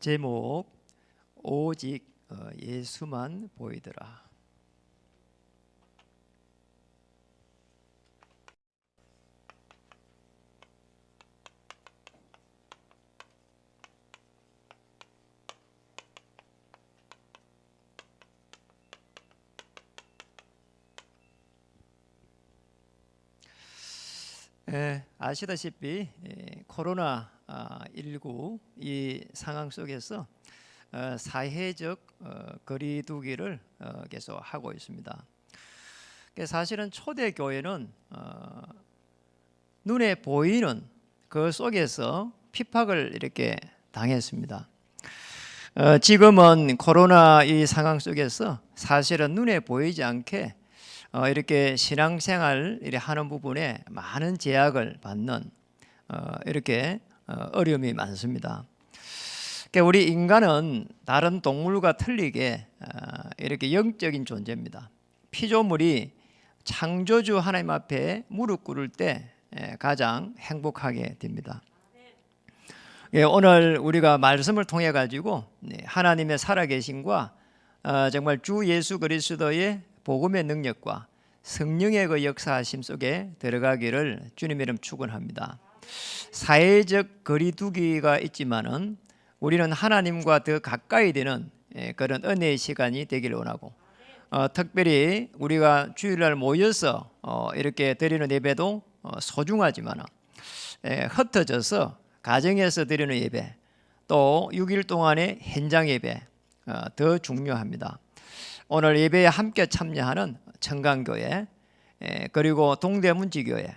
제목 오직 예수만 보이더라. 아시다시피 코로나 19 이 상황 속에서 사회적 거리두기를 계속 하고 있습니다. 사실은 초대 교회는 눈에 보이는 그 속에서 핍박을 이렇게 당했습니다. 지금은 코로나 이 상황 속에서 사실은 눈에 보이지 않게 이렇게 신앙생활 하는 부분에 많은 제약을 받는 이렇게 어려움이 많습니다. 우리 인간은 다른 동물과 틀리게 이렇게 영적인 존재입니다. 피조물이 창조주 하나님 앞에 무릎 꿇을 때 가장 행복하게 됩니다. 오늘 우리가 말씀을 통해 가지고 하나님의 살아계심과 정말 주 예수 그리스도의 복음의 능력과 성령의 그 역사하심 속에 들어가기를 주님의 이름 축원합니다. 사회적 거리두기가 있지만은 우리는 하나님과 더 가까이 되는 그런 은혜의 시간이 되기를 원하고, 특별히 우리가 주일날 모여서 이렇게 드리는 예배도 소중하지만 흩어져서 가정에서 드리는 예배, 또 6일 동안의 현장 예배 더 중요합니다. 오늘 예배에 함께 참여하는 청강교회, 그리고 동대문지교회,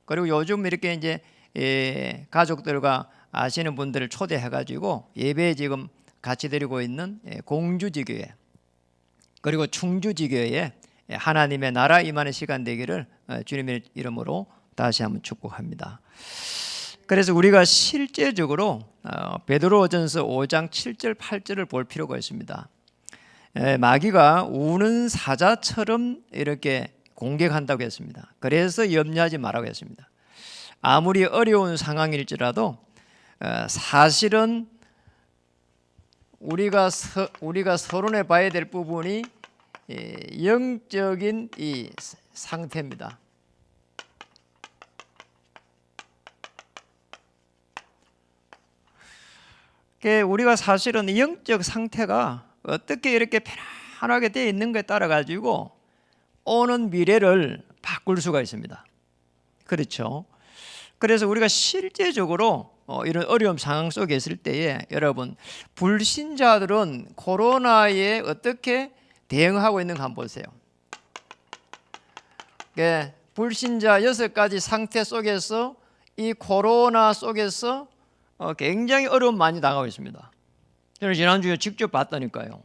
그리고 요즘 이렇게 이제 가족들과 아시는 분들을 초대해가지고 예배에 지금 같이 드리고 있는 공주지교회, 그리고 충주지교회에 하나님의 나라 임하는 시간 되기를 주님의 이름으로 다시 한번 축복합니다. 그래서 우리가 실제적으로 베드로전서 5장 7절 8절을 볼 필요가 있습니다. 마귀가 우는 사자처럼 이렇게 공격한다고 했습니다. 그래서 염려하지 말라고 했습니다. 아무리 어려운 상황일지라도 사실은 우리가 서론해 봐야 될 부분이 영적인 이 상태입니다. 우리가 사실은 영적 상태가 어떻게 이렇게 편안하게 되어 있는 것에 따라 가지고 오는 미래를 바꿀 수가 있습니다. 그렇죠? 그래서 우리가 실제적으로 이런 어려운 상황 속에 있을 때에 여러분, 불신자들은 코로나에 어떻게 대응하고 있는가 한번 보세요. 불신자 6가지 상태 속에서 이 코로나 속에서 굉장히 어려움 많이 당하고 있습니다. 저는 지난주에 직접 봤다니까요.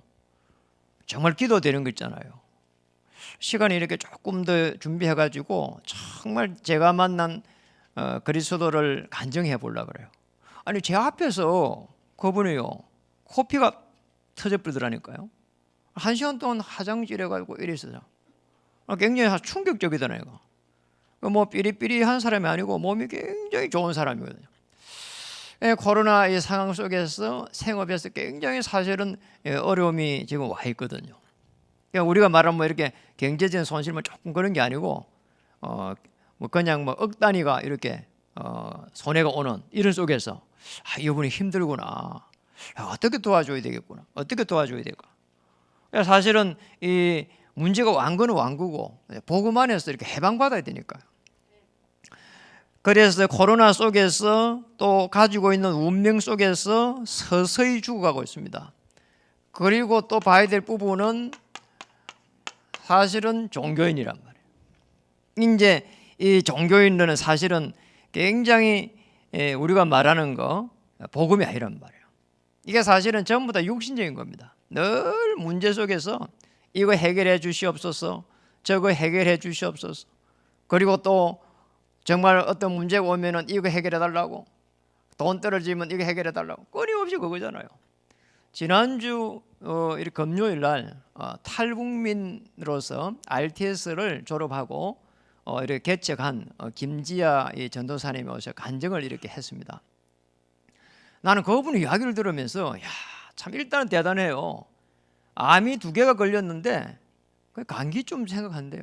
정말 기도되는 거 있잖아요. 시간이 이렇게 조금 더 준비해가지고 정말 제가 만난 그리스도를 간증해 보려고 그래요. 아니, 제 앞에서 그분이요, 코피가 터져버리더라니까요. 1시간 동안 화장실에 가고 이랬어요. 굉장히 충격적이잖아요. 뭐 삐리삐리한 사람이 아니고 몸이 굉장히 좋은 사람이거든요. 코로나 이 상황 속에서 생업에서 굉장히 사실은 어려움이 지금 와 있거든요. 그러니까 우리가 말하면 뭐 이렇게 경제적인 손실만 조금 그런 게 아니고 뭐 그냥 뭐 억 단위가 이렇게 손해가 오는 이런 속에서 이분이 힘들구나, 어떻게 도와줘야 되겠구나, 어떻게 도와줘야 될까. 그러니까 사실은 이 문제가 완거는 완거고 복음 안에서 이렇게 해방받아야 되니까요. 그래서 코로나 속에서 또 가지고 있는 운명 속에서 서서히 죽어가고 있습니다. 그리고 또 봐야 될 부분은 사실은 종교인이란 말이에요. 이제 이 종교인들은 사실은 굉장히 우리가 말하는 거 복음이 아니란 말이에요. 이게 사실은 전부 다 육신적인 겁니다. 늘 문제 속에서 이거 해결해 주시옵소서, 저거 해결해 주시옵소서, 그리고 또 정말 어떤 문제가 오면은 이거 해결해 달라고, 돈 떨어지면 이거 해결해 달라고, 끊임없이 그거잖아요. 지난주 이렇게 금요일 날 탈북민으로서 RTS를 졸업하고 이렇게 개척한 김지아 전도사님이 오셔 간증을 이렇게 했습니다. 나는 그분의 이야기를 들으면서 야, 참 일단은 대단해요. 암이 2개가 걸렸는데 감기 좀 생각한대요.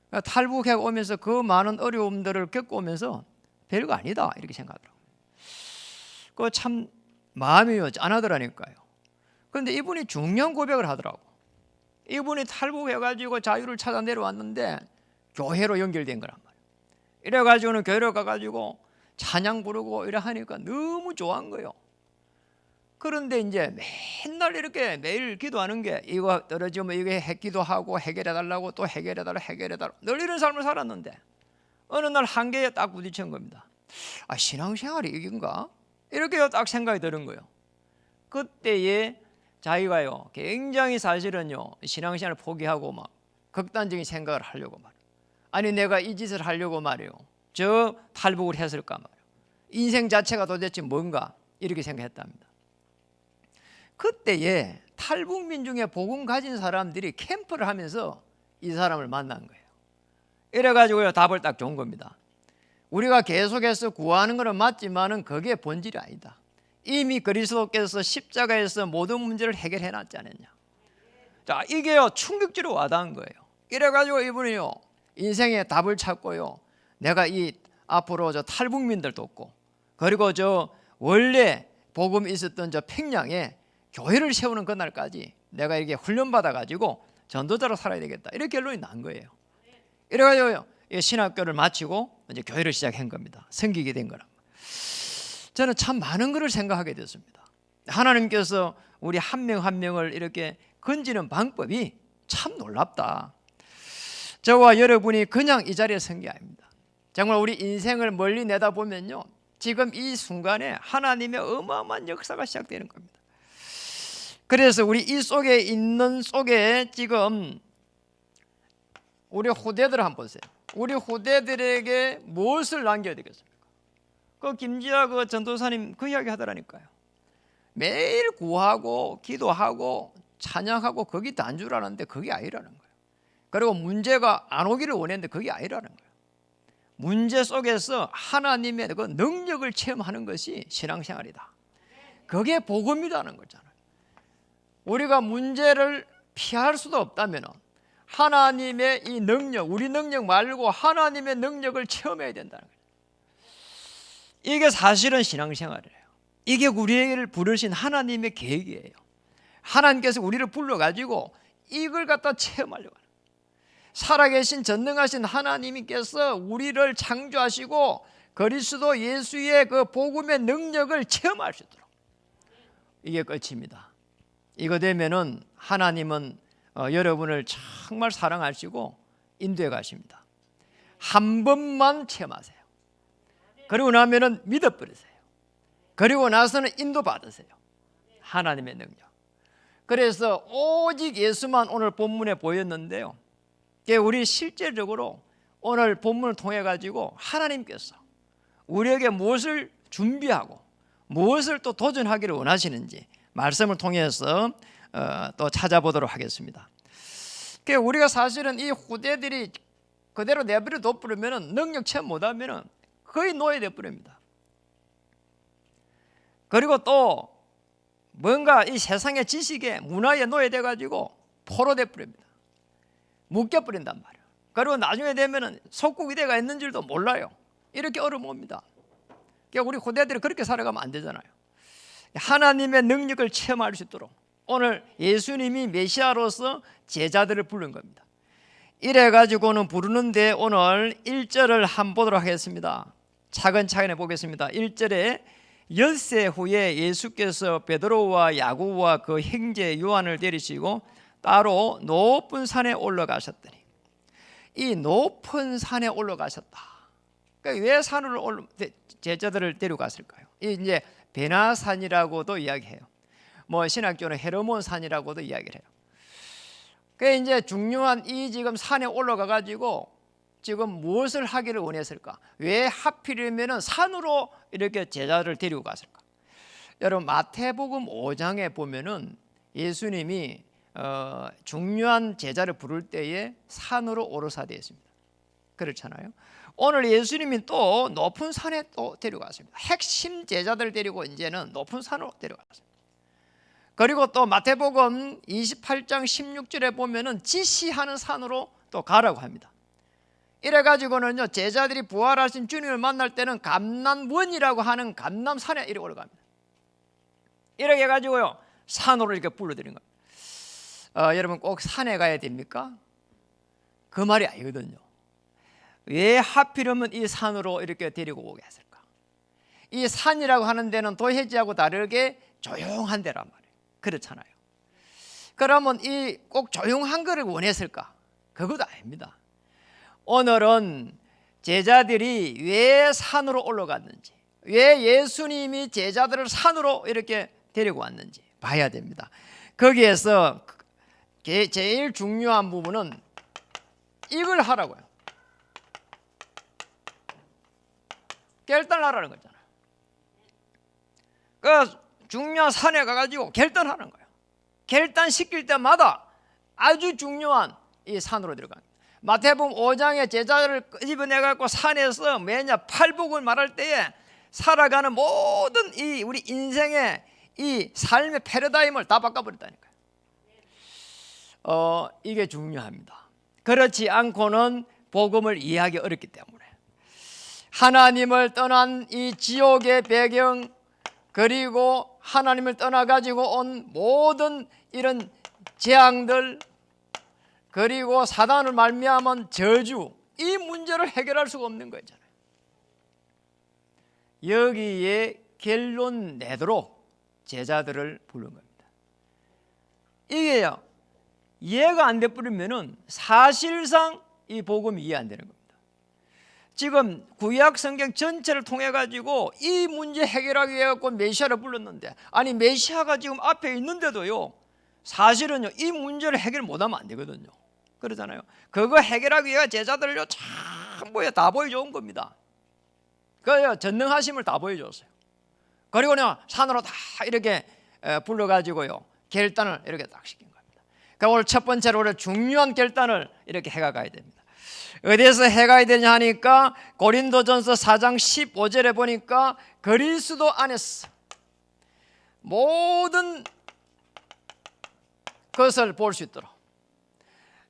그러니까 탈북해 오면서 그 많은 어려움들을 겪어오면서 별거 아니다 이렇게 생각하더라고요. 그 참 마음이 짠하더라니까요. 그런데 이분이 중요한 고백을 하더라고. 이분이 탈북해가지고 자유를 찾아 내려왔는데 교회로 연결된 거란 말이에요. 이래가지고는 교회로 가가지고 찬양 부르고 이래 하니까 너무 좋아한 거예요. 그런데 이제 맨날 이렇게 매일 기도하는 게 이거 떨어지면 이게 기도하고 해결해달라고 또 해결해달라고 늘 이런 삶을 살았는데 어느 날 한계에 딱 부딪힌 겁니다. 아, 신앙생활이 이긴가? 이렇게 딱 생각이 드는 거예요. 그때에 자기가요 굉장히 사실은요 신앙생활을 포기하고 막 극단적인 생각을 하려고 말이에요. 아니 내가 이 짓을 하려고 말이에요 저 탈북을 했을까 말이에요. 인생 자체가 도대체 뭔가 이렇게 생각했답니다. 그때에 탈북민 중에 복음 가진 사람들이 캠프를 하면서 이 사람을 만난 거예요. 이래가지고요 답을 딱 준 겁니다. 우리가 계속해서 구하는 것은 맞지만은 그게 본질이 아니다. 이미 그리스도께서 십자가에서 모든 문제를 해결해 놨지 않았냐. 자, 이게요 충격적으로 와닿은 거예요. 이래가지고 이분이요 인생의 답을 찾고요 내가 이 앞으로 저 탈북민들 돕고 그리고 저 원래 복음이 있었던 저 평양에 교회를 세우는 그날까지 내가 이렇게 훈련받아 가지고 전도자로 살아야 되겠다 이렇게 결론이 난 거예요. 이래가지고 신학교를 마치고 이제 교회를 시작한 겁니다. 섬기게 된 거라. 저는 참 많은 것을 생각하게 됐습니다. 하나님께서 우리 한 명 한 명을 이렇게 건지는 방법이 참 놀랍다. 저와 여러분이 그냥 이 자리에 선 게 아닙니다. 정말 우리 인생을 멀리 내다보면요 지금 이 순간에 하나님의 어마어마한 역사가 시작되는 겁니다. 그래서 우리 이 속에 있는 속에 지금 우리 후대들을 한번 보세요. 우리 후대들에게 무엇을 남겨야 되겠습니까? 그 김지아 그 전도사님 그 이야기 하더라니까요. 매일 구하고 기도하고 찬양하고 그게 단 줄 알았는데 그게 아니라는 거예요. 그리고 문제가 안 오기를 원했는데 그게 아니라는 거예요. 문제 속에서 하나님의 그 능력을 체험하는 것이 신앙생활이다. 그게 복음이라는 거잖아요. 우리가 문제를 피할 수도 없다면 하나님의 이 능력, 우리 능력 말고 하나님의 능력을 체험해야 된다는 거예요. 이게 사실은 신앙생활이에요. 이게 우리를 부르신 하나님의 계획이에요. 하나님께서 우리를 불러가지고 이걸 갖다 체험하려고 하는 거예요. 살아계신 전능하신 하나님께서 우리를 창조하시고 그리스도 예수의 그 복음의 능력을 체험할 수 있도록 이게 끝입니다. 이거 되면은 하나님은 여러분을 정말 사랑하시고 인도해 가십니다. 한 번만 체험하세요. 그리고 나면은 믿어버리세요. 그리고 나서는 인도받으세요. 하나님의 능력. 그래서 오직 예수만 오늘 본문에 보였는데요. 우리 실제적으로 오늘 본문을 통해 가지고 하나님께서 우리에게 무엇을 준비하고 무엇을 또 도전하기를 원하시는지 말씀을 통해서 또 찾아보도록 하겠습니다. 우리가 사실은 이 후대들이 그대로 내버려 둬버리면 능력 체험 못하면 거의 노예돼 버립니다. 그리고 또 뭔가 이 세상의 지식에 문화에 노예돼 가지고 포로돼 버립니다. 묶여버린단 말이에요. 그리고 나중에 되면 속국이대가 있는 줄도 몰라요. 이렇게 어려움 옵니다. 우리 후대들이 그렇게 살아가면 안 되잖아요. 하나님의 능력을 체험할 수 있도록 오늘 예수님이 메시아로서 제자들을 부른 겁니다. 이래가지고는 부르는데 오늘 1절을 한번 보도록 하겠습니다. 차근차근 보겠습니다. 1절에 엿새 후에 예수께서 베드로와 야고보와 그 형제 요한을 데리시고 따로 높은 산에 올라가셨더니 이 높은 산에 올라가셨다. 그러니까 왜 산으로 제자들을 데려갔을까요? 이제 베나산이라고도 이야기해요. 뭐 신학교는 헤르몬 산이라고도 이야기를 해요. 그 이제 중요한 이 지금 산에 올라가 가지고 지금 무엇을 하기를 원했을까? 왜 하필이면은 산으로 이렇게 제자를 데리고 갔을까? 여러분 마태복음 5장에 보면은 예수님이 중요한 제자를 부를 때에 산으로 오르사 되어 있습니다. 그렇잖아요. 오늘 예수님이 또 높은 산에 또 데려갔습니다. 핵심 제자들 데리고 이제는 높은 산으로 데려갔습니다. 그리고 또 마태복음 28장 16절에 보면은 지시하는 산으로 또 가라고 합니다. 이래가지고는요, 제자들이 부활하신 주님을 만날 때는 감람원이라고 하는 감람산에 이렇게 올라갑니다. 이렇게 해가지고요, 산으로 이렇게 불러들인 겁니다. 여러분 꼭 산에 가야 됩니까? 그 말이 아니거든요. 왜 하필이면 이 산으로 이렇게 데리고 오게 했을까? 이 산이라고 하는 데는 도해지하고 다르게 조용한 데란 말이에요. 그렇잖아요. 그러면 이 꼭 조용한 거를 원했을까? 그것도 아닙니다. 오늘은 제자들이 왜 산으로 올라갔는지, 왜 예수님이 제자들을 산으로 이렇게 데리고 왔는지 봐야 됩니다. 거기에서 제일 중요한 부분은 이걸 하라고요. 결단하라는 거잖아요. 그 중요한 산에 가가지고 결단하는 거예요. 결단시킬 때마다 아주 중요한 이 산으로 들어갑니다. 마태복음 5장에 제자들을 끄집어내갖고 산에서 매년 팔복을 말할 때에 살아가는 모든 이 우리 인생의 이 삶의 패러다임을 다 바꿔버렸다니까요. 이게 중요합니다. 그렇지 않고는 복음을 이해하기 어렵기 때문에 하나님을 떠난 이 지옥의 배경, 그리고 하나님을 떠나가지고 온 모든 이런 재앙들, 그리고 사단을 말미암은 저주, 이 문제를 해결할 수가 없는 거잖아요. 여기에 결론 내도록 제자들을 부른 겁니다. 이게요, 이해가 안 돼버리면은 사실상 이 복음이 이해 안 되는 겁니다. 지금 구약 성경 전체를 통해 가지고 이 문제 해결하기 위해 갖고 메시아를 불렀는데, 아니 메시아가 지금 앞에 있는데도요, 사실은요 이 문제를 해결 못하면 안 되거든요. 그러잖아요. 그거 해결하기 위해 제자들을요 전부에 다 보여준 겁니다. 그 전능하심을 다 보여줬어요. 그리고 그냥 산으로 다 이렇게 불러가지고요 결단을 이렇게 딱 시킨 겁니다. 그러니까 오늘 첫 번째로 우리 중요한 결단을 이렇게 해가야 됩니다. 어디에서 해가야 되냐 하니까 고린도전서 4장 15절에 보니까 그리스도 안에서 모든 것을 볼 수 있도록.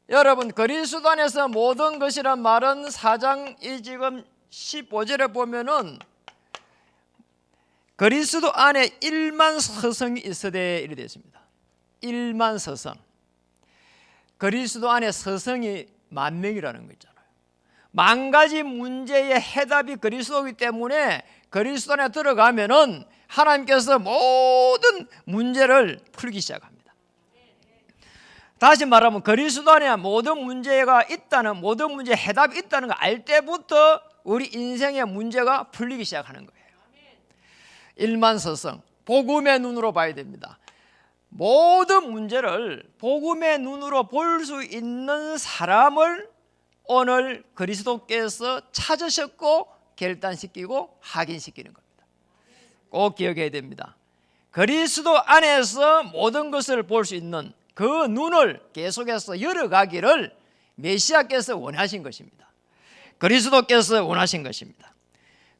여러분 그리스도 안에서 모든 것이란 말은 4장 이 지금 15절에 보면은 그리스도 안에 1만 서성이 있으되 이렇게 되어 있습니다. 1만 서성. 그리스도 안에 서성이 10,000명이라는 거 있잖아요. 만 가지 문제의 해답이 그리스도이기 때문에 그리스도 안에 들어가면은 하나님께서 모든 문제를 풀기 시작합니다. 다시 말하면 그리스도 안에 모든 문제가 있다는, 모든 문제에 해답이 있다는 걸 알 때부터 우리 인생의 문제가 풀리기 시작하는 거예요. 일만서성, 복음의 눈으로 봐야 됩니다. 모든 문제를 복음의 눈으로 볼 수 있는 사람을 오늘 그리스도께서 찾으셨고 결단시키고 확인시키는 겁니다. 꼭 기억해야 됩니다. 그리스도 안에서 모든 것을 볼 수 있는 그 눈을 계속해서 열어가기를 메시아께서 원하신 것입니다. 그리스도께서 원하신 것입니다.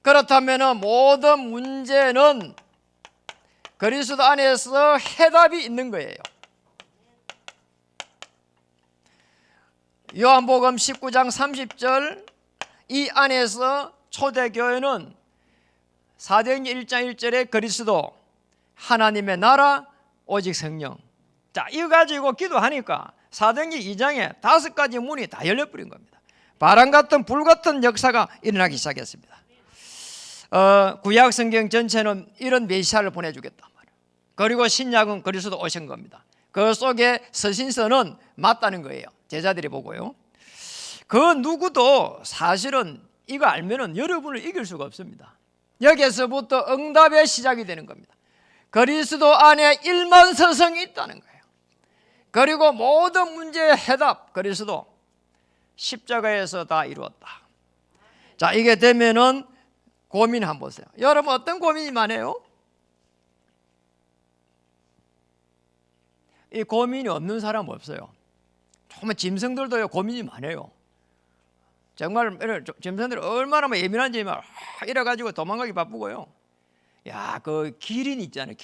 그렇다면 모든 문제는 그리스도 안에서 해답이 있는 거예요. 요한복음 19장 30절, 이 안에서 초대교회는 사도행전 1장 1절에 그리스도, 하나님의 나라, 오직 성령. 자, 이거 가지고 기도하니까 사도행전 2장에 5가지 문이 다 열려버린 겁니다. 바람 같은 불 같은 역사가 일어나기 시작했습니다. 구약 성경 전체는 이런 메시아를 보내주겠단 말이에요. 그리고 신약은 그리스도 오신 겁니다. 그 속에 서신서는 맞다는 거예요. 제자들이 보고요. 그 누구도 사실은 이거 알면은 여러분을 이길 수가 없습니다. 여기에서부터 응답의 시작이 되는 겁니다. 그리스도 안에 1만 서성이 있다는 거예요. 그리고 모든 문제의 해답, 그리스도 십자가에서 다 이루었다. 자, 이게 되면은 고민 한번 보세요. 여러분 어떤 고민이 많아요? 이 고민이 없는 사람 없어요. 정말 짐승들도요 고민이 많아요. 정말 짐승들이 얼마나 예민한지 막 이래가지고 도망가기 바쁘고요. 야, 그 기린 있잖아요.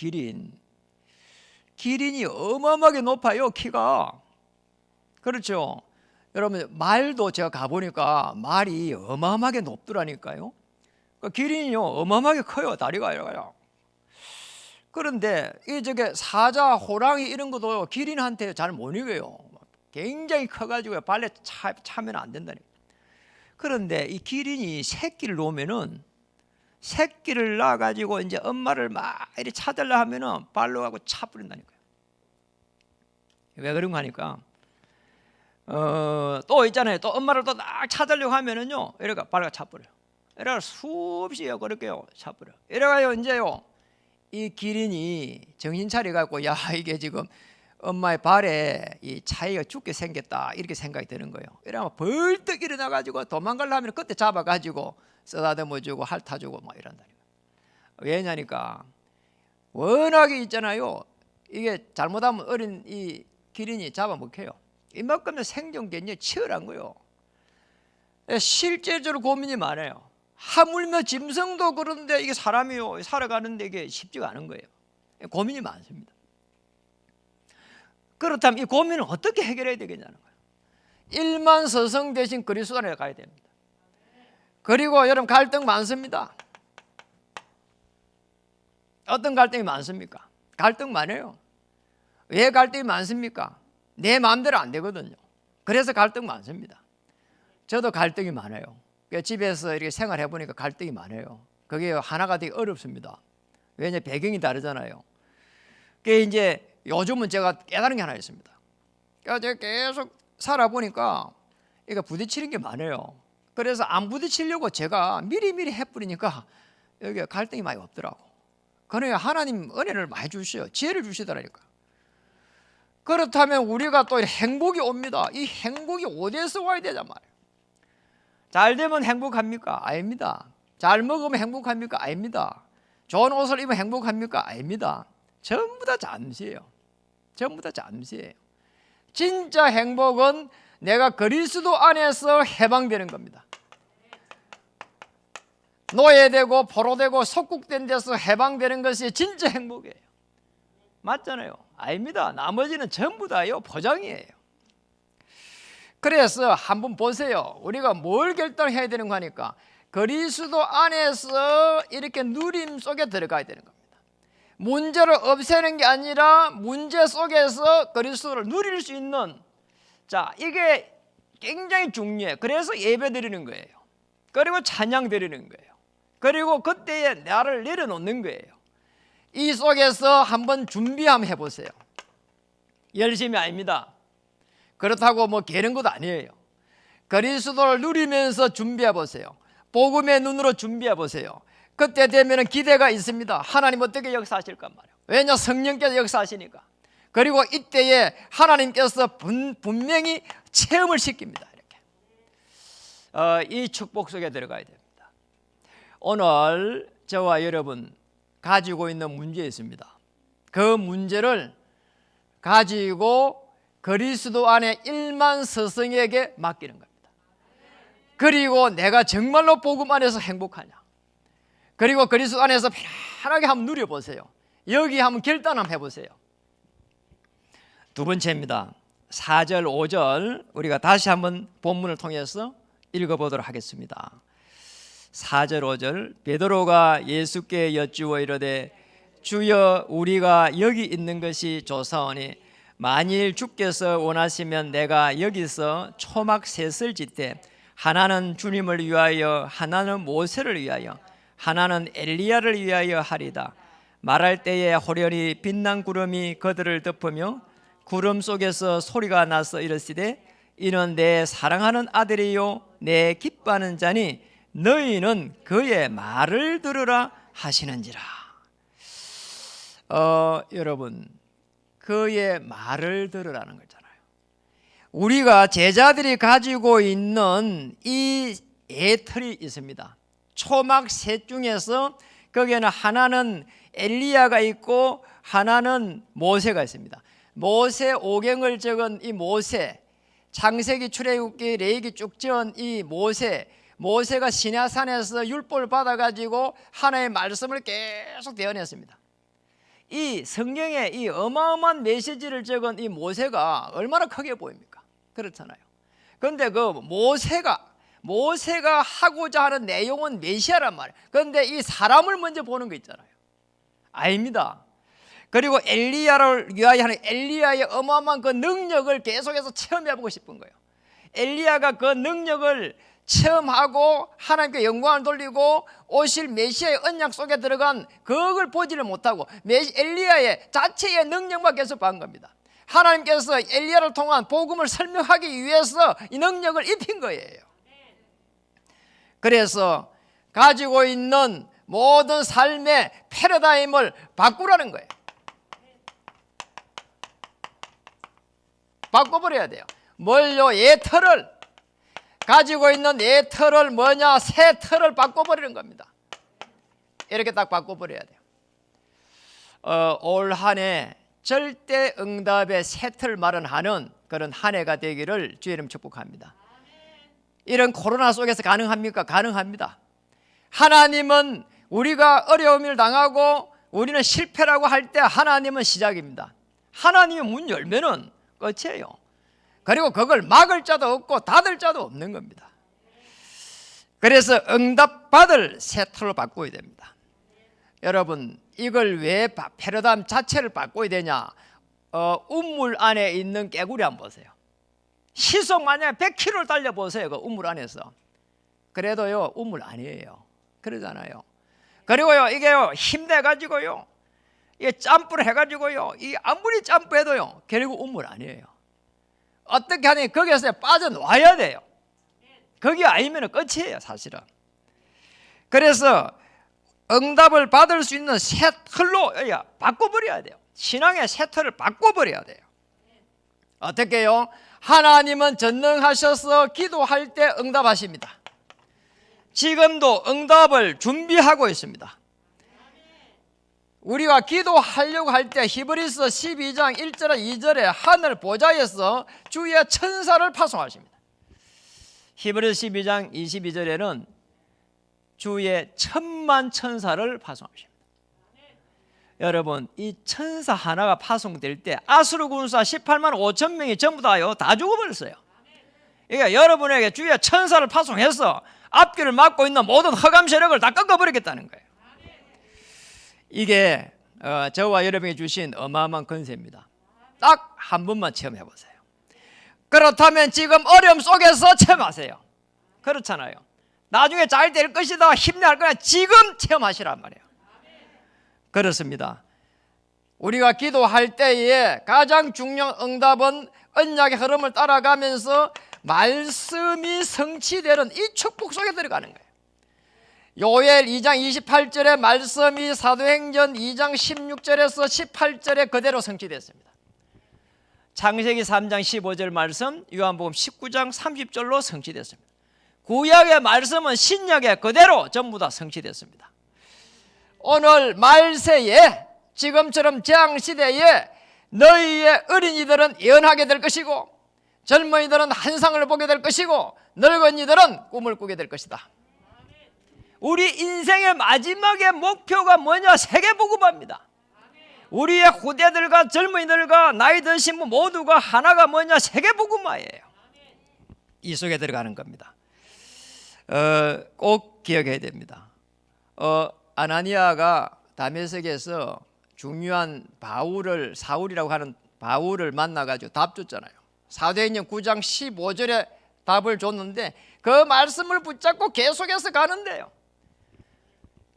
기린이 어마어마하게 높아요. 키가. 그렇죠. 여러분, 말도 제가 가보니까 말이 어마어마하게 높더라니까요. 그 기린이요 어마어마하게 커요. 다리가 이래가요. 그런데 이 저게 사자, 호랑이 이런 것도 기린한테 잘 못 이겨요. 굉장히 커가지고 발에 차면 안 된다니까. 그런데 이 기린이 새끼를 놓으면은, 새끼를 낳아가지고 이제 엄마를 막 이렇게 찾으려 하면은 발로 하고 차버린다니까요. 왜 그런 거 하니까 또 있잖아요. 또 엄마를 또 딱 찾으려고 하면은요, 이래가 발로 차버려. 이래가 수없이요 그렇게요 차버려. 이래가요 이제요 이 기린이 정신 차려갖고, 야, 이게 지금 엄마의 발에 이 차이가 죽게 생겼다 이렇게 생각이 드는 거예요. 이러면 벌떡 일어나가지고 도망가려면 그때 잡아가지고 쓰다듬어주고 핥아주고 막 이런다니까. 왜냐니까 워낙에 있잖아요, 이게 잘못하면 어린 이 기린이 잡아먹혀요. 이만큼의 생존견이 치열한 거예요. 실제적으로 고민이 많아요. 하물며 짐승도 그런데 이게 사람이요 살아가는데 이게 쉽지가 않은 거예요. 고민이 많습니다. 그렇다면 이 고민을 어떻게 해결해야 되겠냐는 거예요. 일만 서성 대신 그리스도 안에 가야 됩니다. 그리고 여러분, 갈등 많습니다. 어떤 갈등이 많습니까? 갈등 많아요. 왜 갈등이 많습니까? 내 마음대로 안 되거든요. 그래서 갈등 많습니다. 저도 갈등이 많아요. 집에서 이렇게 생활해 보니까 갈등이 많아요. 그게 하나가 되기 어렵습니다. 왜냐, 배경이 다르잖아요. 그게 이제 요즘은 제가 깨달은 게 하나 있습니다. 그러니까 제가 계속 살아보니까 이거 부딪히는 게 많아요. 그래서 안 부딪히려고 제가 미리미리 해버리니까 여기 갈등이 많이 없더라고. 그러니까 하나님 은혜를 많이 주셔요. 지혜를 주시더라니까. 그렇다면 우리가 또 행복이 옵니다. 이 행복이 어디에서 와야 되단 말이에요. 잘 되면 행복합니까? 아닙니다. 잘 먹으면 행복합니까? 아닙니다. 좋은 옷을 입으면 행복합니까? 아닙니다. 전부 다 잠시예요. 전부 다 잠시예요. 진짜 행복은 내가 그리스도 안에서 해방되는 겁니다. 노예되고 포로되고 속국된 데서 해방되는 것이 진짜 행복이에요. 맞잖아요. 아닙니다. 나머지는 전부 다요 포장이에요. 그래서 한번 보세요. 우리가 뭘 결단해야 되는 거 하니까 그리스도 안에서 이렇게 누림 속에 들어가야 되는 겁니다. 문제를 없애는 게 아니라 문제 속에서 그리스도를 누릴 수 있는, 자, 이게 굉장히 중요해요. 그래서 예배 드리는 거예요. 그리고 찬양 드리는 거예요. 그리고 그때에 나를 내려놓는 거예요. 이 속에서 한번 준비 한번 해보세요. 열심이 아닙니다. 그렇다고 뭐 게으른 것도 아니에요. 그리스도를 누리면서 준비해 보세요. 복음의 눈으로 준비해 보세요. 그때 되면 기대가 있습니다. 하나님 어떻게 역사하실까 말이에요. 왜냐, 성령께서 역사하시니까. 그리고 이때에 하나님께서 분명히 체험을 시킵니다. 이렇게 이 축복 속에 들어가야 됩니다. 오늘 저와 여러분 가지고 있는 문제 있습니다. 그 문제를 가지고 그리스도 안에 1만 서성에게 맡기는 겁니다. 그리고 내가 정말로 복음 안에서 행복하냐, 그리고 그리스도 안에서 편하게 한번 누려보세요. 여기 한번 결단 한번 해보세요. 두 번째입니다. 4절 5절 우리가 다시 한번 본문을 통해서 읽어보도록 하겠습니다. 4절 5절 베드로가 예수께 여쭈어 이르되 주여, 우리가 여기 있는 것이 좋사오니 만일 주께서 원하시면 내가 여기서 초막 셋을 짓되 하나는 주님을 위하여, 하나는 모세를 위하여, 하나는 엘리야를 위하여 하리다. 말할 때에 호련히 빛난 구름이 그들을 덮으며 구름 속에서 소리가 나서 이르시되 이는 내 사랑하는 아들이요 내 기뻐하는 자니 너희는 그의 말을 들으라 하시는지라. 여러분, 그의 말을 들으라는 거잖아요. 우리가 제자들이 가지고 있는 이 예틀이 있습니다. 초막 셋 중에서 거기에는 하나는 엘리야가 있고 하나는 모세가 있습니다. 모세 오경을 적은 이 모세, 창세기, 출애굽기, 레위기 쭉 지은 이 모세가 시내산에서 율법을 받아가지고 하나님의 말씀을 계속 대언했습니다. 이 성경에 이 어마어마한 메시지를 적은 이 모세가 얼마나 크게 보입니까? 그렇잖아요. 그런데 그 모세가 하고자 하는 내용은 메시아란 말이에요. 그런데 이 사람을 먼저 보는 거 있잖아요. 아닙니다. 그리고 엘리야를 위하여 하는 엘리야의 어마어마한 그 능력을 계속해서 체험해보고 싶은 거예요. 엘리야가 그 능력을 체험하고 하나님께 영광을 돌리고 오실 메시아의 언약 속에 들어간 그걸 보지를 못하고 엘리야의 자체의 능력만 계속 본 겁니다. 하나님께서 엘리야를 통한 복음을 설명하기 위해서 이 능력을 입힌 거예요. 그래서 가지고 있는 모든 삶의 패러다임을 바꾸라는 거예요. 바꿔버려야 돼요. 뭘요? 옛틀을, 가지고 있는 옛틀을 뭐냐? 새 틀을 바꿔버리는 겁니다. 이렇게 딱 바꿔버려야 돼요. 올 한 해 절대 응답의 새 틀 마련하는 그런 한 해가 되기를 주의 이름 축복합니다. 이런 코로나 속에서 가능합니까? 가능합니다. 하나님은 우리가 어려움을 당하고 우리는 실패라고 할 때 하나님은 시작입니다. 하나님이 문 열면은 끝이에요. 그리고 그걸 막을 자도 없고 닫을 자도 없는 겁니다. 그래서 응답받을 새 틀로 바꿔야 됩니다. 여러분, 이걸 왜 패러다임 자체를 바꿔야 되냐? 우물 안에 있는 개구리 한번 보세요. 시속 만약에 100km를 달려보세요. 그 우물 안에서. 그래도요, 우물 아니에요. 그러잖아요. 그리고요, 이게요, 힘내가지고요, 이게 점프를 해가지고요, 이 아무리 점프해도요, 결국 우물 아니에요. 어떻게 하니 거기에서 빠져나와야 돼요. 거기 아니면 끝이에요, 사실은. 그래서 응답을 받을 수 있는 새 틀로 바꿔버려야 돼요. 신앙의 새 틀을 바꿔버려야 돼요. 어떻게 해요? 하나님은 전능하셔서 기도할 때 응답하십니다. 지금도 응답을 준비하고 있습니다. 우리가 기도하려고 할 때 히브리서 12장 1절에 2절에 하늘 보좌에서 주의 천사를 파송하십니다. 히브리서 12장 22절에는 주의 천만 천사를 파송하십니다. 여러분, 이 천사 하나가 파송될 때 아수르 군사 18만 5천 명이 전부 다 죽어버렸어요. 그러니까 여러분에게 주의 천사를 파송해서 앞길을 막고 있는 모든 흑암 세력을 다 꺾어버리겠다는 거예요. 이게 저와 여러분이 주신 어마어마한 권세입니다. 딱 한 번만 체험해 보세요. 그렇다면 지금 어려움 속에서 체험하세요. 그렇잖아요. 나중에 잘 될 것이다, 힘내할 거야, 지금 체험하시란 말이에요. 그렇습니다. 우리가 기도할 때에 가장 중요한 응답은 언약의 흐름을 따라가면서 말씀이 성취되는 이 축복 속에 들어가는 거예요. 요엘 2장 28절의 말씀이 사도행전 2장 16절에서 18절에 그대로 성취됐습니다. 창세기 3장 15절 말씀, 요한복음 19장 30절로 성취됐습니다. 구약의 말씀은 신약에 그대로 전부 다 성취됐습니다. 오늘 말세에 지금처럼 재앙시대에 너희의 어린이들은 예언하게 될 것이고 젊은이들은 환상을 보게 될 것이고 늙은이들은 꿈을 꾸게 될 것이다. 우리 인생의 마지막의 목표가 뭐냐? 세계복음화입니다. 우리의 후대들과 젊은이들과 나이 드신 분 모두가 하나가 뭐냐? 세계복음화예요. 이 속에 들어가는 겁니다. 꼭 기억해야 됩니다. 아나니아가 다메섹에서 중요한 사울이라고 하는 바울을 만나가지고 답 줬잖아요. 사도행전 9장 15절에 답을 줬는데 그 말씀을 붙잡고 계속해서 가는데요,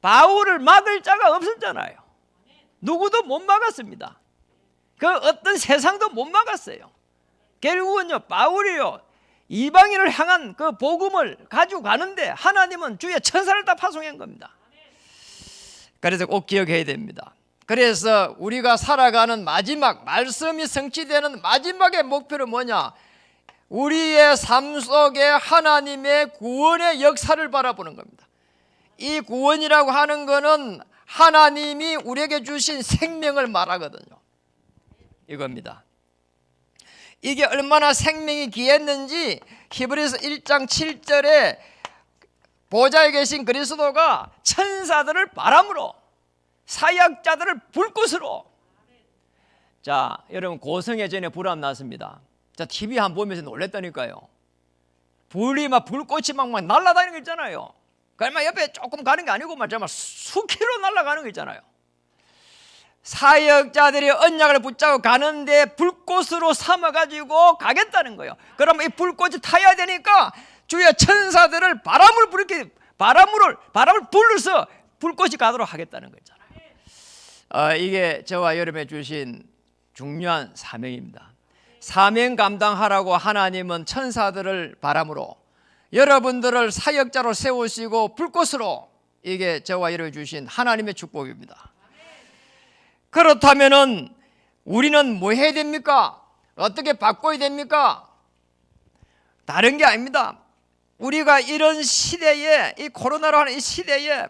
바울을 막을 자가 없었잖아요. 누구도 못 막았습니다. 그 어떤 세상도 못 막았어요. 결국은요, 바울이요, 이방인을 향한 그 복음을 가지고 가는데 하나님은 주의 천사를 다 파송한 겁니다. 그래서 꼭 기억해야 됩니다. 그래서 우리가 살아가는 마지막, 말씀이 성취되는 마지막의 목표는 뭐냐? 우리의 삶 속에 하나님의 구원의 역사를 바라보는 겁니다. 이 구원이라고 하는 것은 하나님이 우리에게 주신 생명을 말하거든요. 이겁니다. 이게 얼마나 생명이 귀했는지 히브리서 1장 7절에 보좌에 계신 그리스도가 천사들을 바람으로 사역자들을 불꽃으로. 자, 여러분 고성에 전에 불암 났습니다. 자, TV 한번 보면서 놀랬다니까요. 불이 막 불꽃이 막 날아다니는 거 있잖아요. 그러면 옆에 조금 가는 게 아니고 정말 수킬로 날아가는 거 있잖아요. 사역자들이 언약을 붙잡고 가는데 불꽃으로 삼아가지고 가겠다는 거예요. 그러면 이 불꽃이 타야 되니까 주의 천사들을 바람을 불러서 불꽃이 가도록 하겠다는 거잖아요. 이게 저와 여러분에 주신 중요한 사명입니다. 사명 감당하라고 하나님은 천사들을 바람으로 여러분들을 사역자로 세우시고 불꽃으로, 이게 저와 여러분이 주신 하나님의 축복입니다. 그렇다면은 우리는 뭐 해야 됩니까? 어떻게 바꿔야 됩니까? 다른 게 아닙니다. 우리가 이런 시대에, 이 코로나로 하는 이 시대에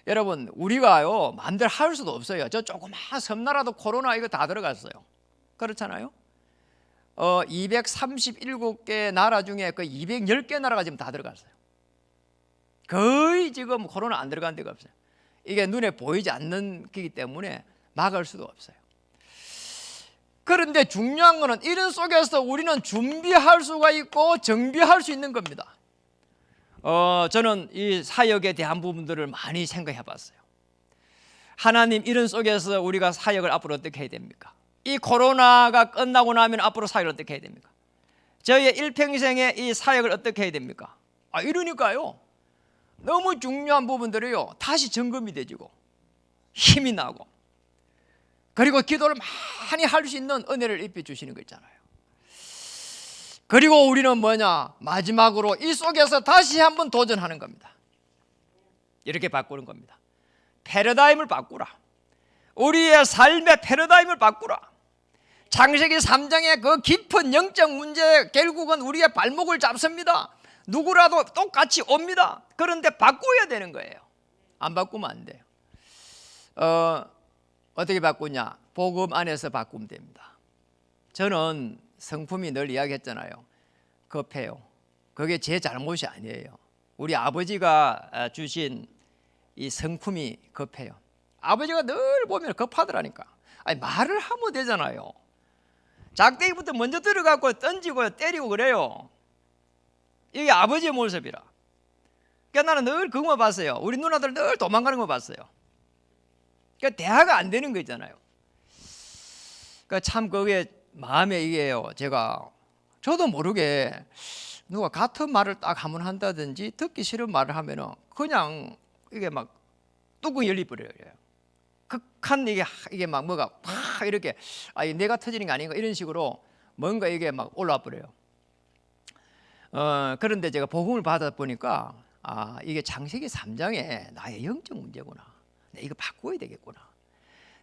여러분 우리가요 마음대로 할 수도 없어요. 저 조그만 섬나라도 코로나 이거 다 들어갔어요. 그렇잖아요. 237개 나라 중에 그 210개 나라가 지금 다 들어갔어요. 거의 지금 코로나 안 들어간 데가 없어요. 이게 눈에 보이지 않는 거기 때문에 막을 수도 없어요. 그런데 중요한 것은 이런 속에서 우리는 준비할 수가 있고 정비할 수 있는 겁니다. 저는 이 사역에 대한 부분들을 많이 생각해 봤어요. 하나님, 이런 속에서 우리가 사역을 앞으로 어떻게 해야 됩니까? 이 코로나가 끝나고 나면 앞으로 사역을 어떻게 해야 됩니까? 저희의 일평생에 이 사역을 어떻게 해야 됩니까? 이러니까요 너무 중요한 부분들이요 다시 점검이 되지고 힘이 나고, 그리고 기도를 많이 할 수 있는 은혜를 입혀 주시는 거 있잖아요. 그리고 우리는 뭐냐, 마지막으로 이 속에서 다시 한번 도전하는 겁니다. 이렇게 바꾸는 겁니다. 패러다임을 바꾸라. 우리의 삶의 패러다임을 바꾸라. 창세기 3장의 그 깊은 영적 문제, 결국은 우리의 발목을 잡습니다. 누구라도 똑같이 옵니다. 그런데 바꿔야 되는 거예요. 안 바꾸면 안 돼요. 어떻게 바꾸냐? 복음 안에서 바꾸면 됩니다. 저는 성품이 늘 이야기했잖아요. 급해요. 그게 제 잘못이 아니에요. 우리 아버지가 주신 이 성품이 급해요. 아버지가 늘 보면 급하더라니까. 말을 하면 되잖아요. 작대기부터 먼저 들어가고 던지고 때리고 그래요. 이게 아버지의 모습이라. 그러니까 나는 늘 그것만 봤어요. 우리 누나들 늘 도망가는 거 봤어요. 그러니까 대화가 안 되는 거 있잖아요. 그러니까 참 그게 마음에 이게요. 저도 모르게 누가 같은 말을 딱 한번 한다든지 듣기 싫은 말을 하면은 그냥 이게 막 뚜껑 열리버려요. 극한 이게 막 뭐가 팍 이렇게 내가 터지는 게 아닌가 이런 식으로 뭔가 이게 막 올라와 버려요. 그런데 제가 복음을 받아 보니까 이게 창세기 3장에 나의 영적 문제구나. 이거 바꿔야 되겠구나.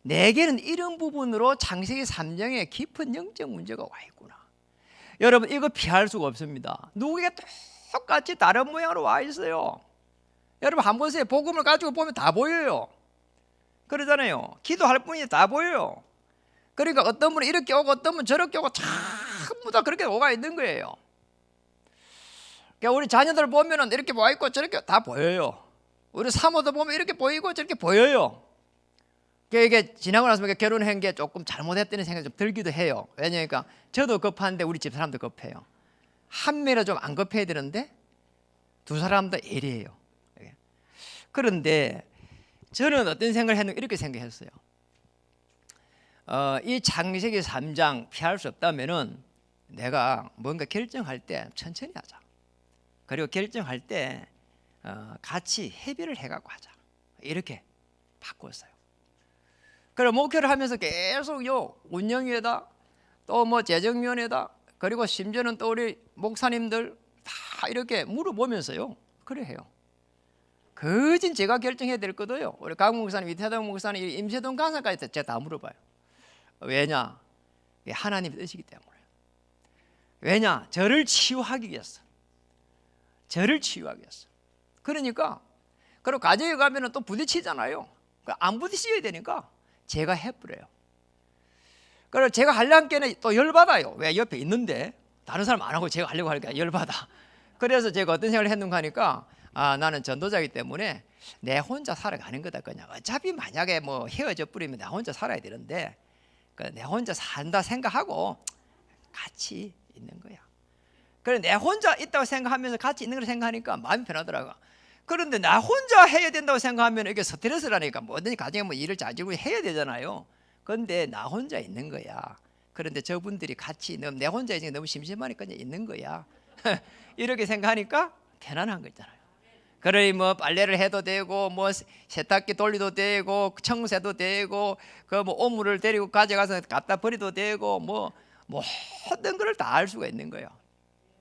내게는 이런 부분으로 창세기 3장에 깊은 영적 문제가 와 있구나. 여러분 이거 피할 수가 없습니다. 누구에게 똑같이 다른 모양으로 와 있어요. 여러분 한번 보세요. 복음을 가지고 보면 다 보여요. 그러잖아요. 기도할 뿐이 다 보여요. 그러니까 어떤 분은 이렇게 오고 어떤 분은 저렇게 오고 전부 다 그렇게 오가 있는 거예요. 그러니까 우리 자녀들 보면은 이렇게 와 있고 저렇게 다 보여요. 우리 사모도 보면 이렇게 보이고 저렇게 보여요. 이게 지나고 나서 결혼한 게 조금 잘못했다는 생각이 좀 들기도 해요. 왜냐니까 저도 급한데 우리 집 사람도 급해요. 한 명이라 좀 안 급해야 되는데 두 사람 다 예리해요. 그런데 저는 어떤 생각을 했는가 이렇게 생각했어요. 이 창세기 3장 피할 수 없다면은 내가 뭔가 결정할 때 천천히 하자. 그리고 결정할 때 같이 협의를 해갖고 하자. 이렇게 바꿨어요. 그리고 목회를 하면서 계속요 운영위에다 또 뭐 재정위원회다 그리고 심지어는 또 우리 목사님들 다 이렇게 물어보면서요 그래 해요. 거진 제가 결정해야 될 거도요. 우리 강 목사님, 이태동 목사님, 임세동 간사까지 제가 다 물어봐요. 왜냐? 하나님의 뜻이기 때문에. 왜냐? 저를 치유하기 위해서. 저를 치유하기 위해서. 그러니까 그리고 가정에 가면은 또 부딪히잖아요. 안 부딪혀야 되니까 제가 해버려요. 그래서 제가 하려는 게는 또 열받아요. 왜 옆에 있는데 다른 사람 안 하고 제가 하려고 하니까 열받아. 그래서 제가 어떤 생각을 했는가 하니까 나는 전도자이기 때문에 내 혼자 살아가는 거다. 그냥 어차피 만약에 뭐 헤어져 버리면 나 혼자 살아야 되는데 내 혼자 산다 생각하고 같이 있는 거야. 그래 내 혼자 있다고 생각하면서 같이 있는 걸 생각하니까 마음이 편하더라고. 그런데 나 혼자 해야 된다고 생각하면 이게 스트레스라니까 뭐든지 가정에 뭐 일을 잘 지고 해야 되잖아요. 그런데 나 혼자 있는 거야. 그런데 저분들이 같이 있는 내 혼자 있으니까 너무 심심하니까 그냥 있는 거야. 이렇게 생각하니까 편안한 거 있잖아요. 그러니 뭐 빨래를 해도 되고 뭐 세탁기 돌리도 되고 청소해도 되고 그 뭐 오물을 데리고 가져가서 갖다 버리도 되고 뭐 모든 걸 다 할 수가 있는 거예요.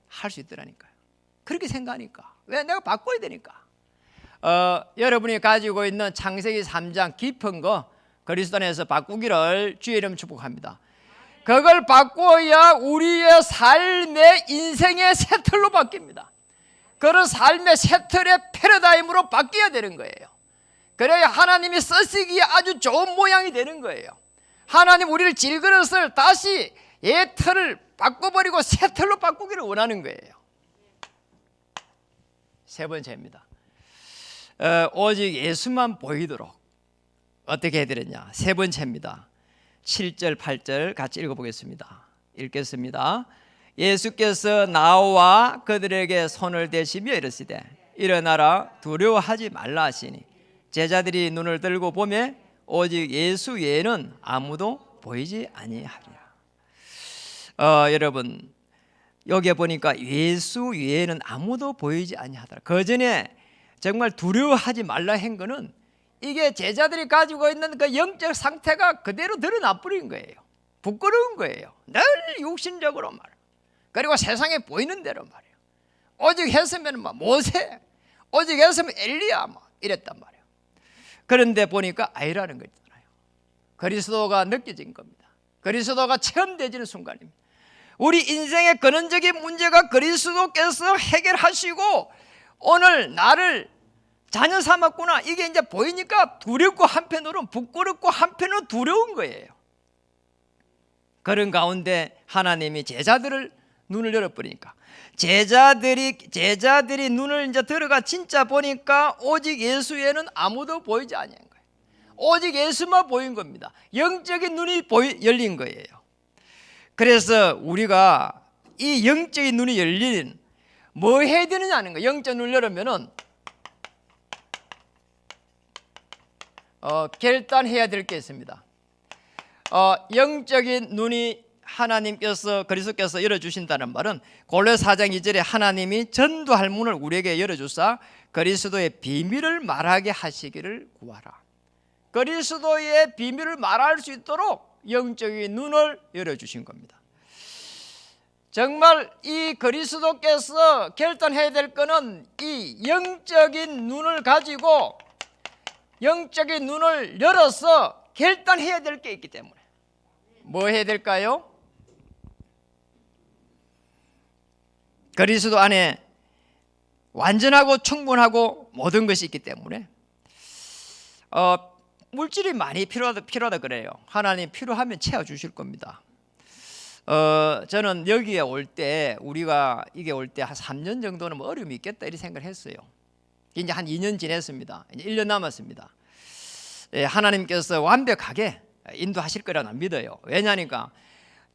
할 수 있더라니까요. 그렇게 생각하니까 왜 내가 바꿔야 되니까. 여러분이 가지고 있는 창세기 3장 깊은 거 그리스도 안에서 바꾸기를 주의 이름 축복합니다. 그걸 바꾸어야 우리의 삶의 인생의 새 틀로 바뀝니다. 그런 삶의 새 틀의 패러다임으로 바뀌어야 되는 거예요. 그래야 하나님이 쓰시기에 아주 좋은 모양이 되는 거예요. 하나님 우리를 질그릇을 다시 옛 틀을 바꿔버리고 새 틀로 바꾸기를 원하는 거예요. 세 번째입니다. 오직 예수만 보이도록 어떻게 해드렸냐. 세 번째입니다. 7절 8절 같이 읽어보겠습니다. 읽겠습니다. 예수께서 나와 그들에게 손을 대시며 이르시되 일어나라 두려워하지 말라 하시니 제자들이 눈을 들고 보매 오직 예수 외에는 아무도 보이지 아니하리라. 여러분 여기에 보니까 예수 외에는 아무도 보이지 아니하더라. 그 전에 정말 두려워하지 말라 한 거는 이게 제자들이 가지고 있는 그 영적 상태가 그대로 드러나 버린 거예요. 부끄러운 거예요. 늘 육신적으로 말. 그리고 세상에 보이는 대로 말이에요. 오직 했으면 막 모세, 오직 했으면 엘리야 막 이랬단 말이에요. 그런데 보니까 아니라는 거 있잖아요. 그리스도가 느껴진 겁니다. 그리스도가 체험되지는 순간입니다. 우리 인생의 근원적인 문제가 그리스도께서 해결하시고 오늘 나를 자녀 삼았구나. 이게 이제 보이니까 두렵고 한편으로는 부끄럽고 한편으로는 두려운 거예요. 그런 가운데 하나님이 제자들을 눈을 열어버리니까 제자들이 눈을 이제 들어가 진짜 보니까 오직 예수 외에는 아무도 보이지 않는 거예요. 오직 예수만 보인 겁니다. 영적인 눈이 열린 거예요. 그래서 우리가 이 영적인 눈이 열린 뭐 해야 되느냐 하는 거예요. 영적 눈을 열으면은 결단해야 될 게 있습니다. 영적인 눈이 하나님께서 그리스도께서 열어주신다는 말은 골로새 4장 2절에 하나님이 전도할 문을 우리에게 열어주사 그리스도의 비밀을 말하게 하시기를 구하라. 그리스도의 비밀을 말할 수 있도록 영적인 눈을 열어주신 겁니다. 정말 이 그리스도께서 결단해야 될 것은 이 영적인 눈을 가지고 영적인 눈을 열어서 결단해야 될 게 있기 때문에 뭐 해야 될까요? 그리스도 안에 완전하고 충분하고 모든 것이 있기 때문에 물질이 많이 필요하다 그래요. 하나님 필요하면 채워주실 겁니다. 저는 여기에 올 때 우리가 이게 올 때 한 3년 정도는 뭐 어려움이 있겠다 이렇게 생각을 했어요. 이제 한 2년 지냈습니다. 이제 1년 남았습니다. 하나님께서 완벽하게 인도하실 거라고 믿어요. 왜냐하니까